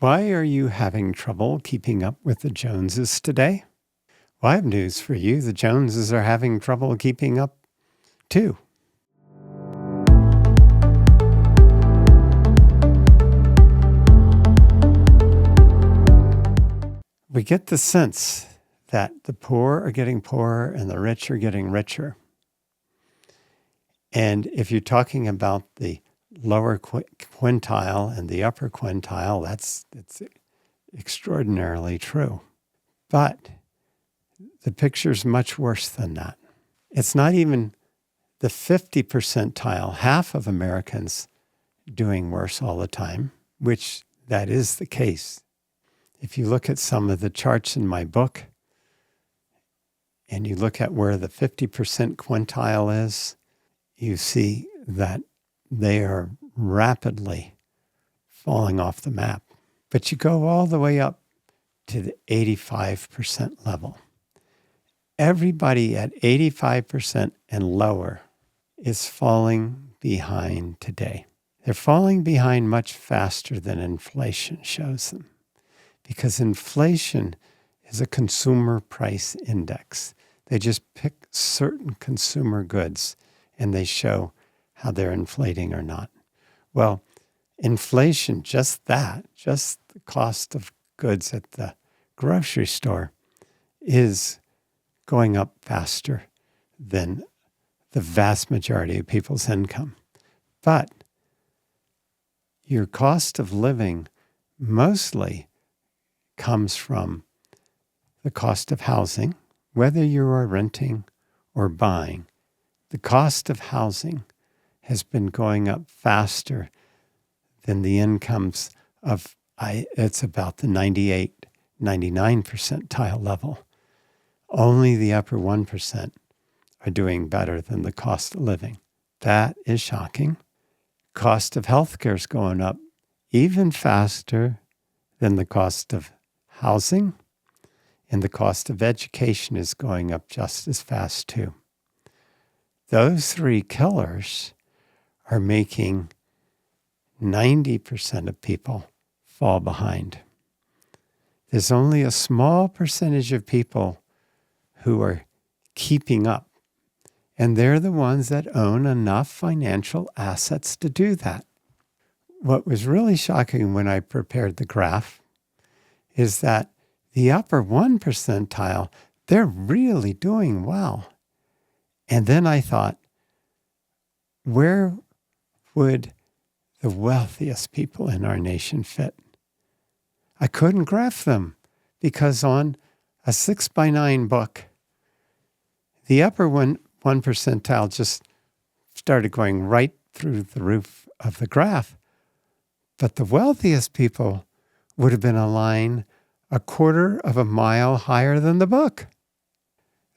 Why are you having trouble keeping up with the Joneses today? Well, I have news for you. The Joneses are having trouble keeping up too. We get the sense that the poor are getting poorer and the rich are getting richer. And if you're talking about the lower quintile and the upper quintile, it's extraordinarily true. But the picture's much worse than that. It's not even the 50 percentile, half of Americans doing worse all the time, which that is the case. If you look at some of the charts in my book and you look at where the 50% quintile is, you see that they are rapidly falling off the map. But you go all the way up to the 85% level. Everybody at 85% and lower is falling behind today. They're falling behind much faster than inflation shows them, because inflation is a consumer price index. They just pick certain consumer goods and they show how they're inflating or not. Well, inflation, just the cost of goods at the grocery store, is going up faster than the vast majority of people's income. But your cost of living mostly comes from the cost of housing, whether you are renting or buying. The cost of housing has been going up faster than the incomes of, it's about the 98, 99 percentile level. Only the upper 1% are doing better than the cost of living. That is shocking. Cost of healthcare is going up even faster than the cost of housing, and the cost of education is going up just as fast too. Those three killers are making 90% of people fall behind. There's only a small percentage of people who are keeping up, and they're the ones that own enough financial assets to do that. What was really shocking when I prepared the graph is that the upper 1 percentile, they're really doing well. And then I thought, where would the wealthiest people in our nation fit? I couldn't graph them because on a 6x9 book, the upper 1 percentile just started going right through the roof of the graph. But the wealthiest people would have been a line 1/4 of a mile higher than the book.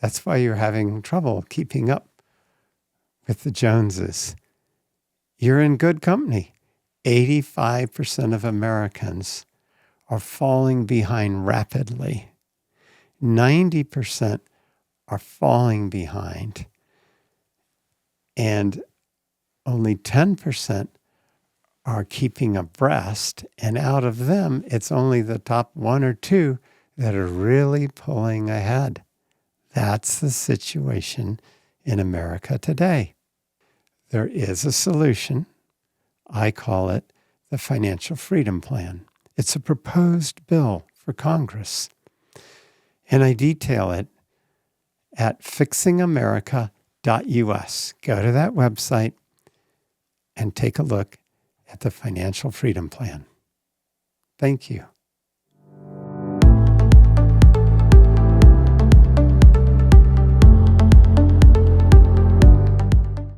That's why you're having trouble keeping up with the Joneses. You're in good company. 85% of Americans are falling behind rapidly. 90% are falling behind. And only 10% are keeping abreast. And out of them, it's only the top 1 or 2 that are really pulling ahead. That's the situation in America today. There is a solution. I call it the Financial Freedom Plan. It's a proposed bill for Congress. And I detail it at fixingamerica.us. Go to that website and take a look at the Financial Freedom Plan. Thank you.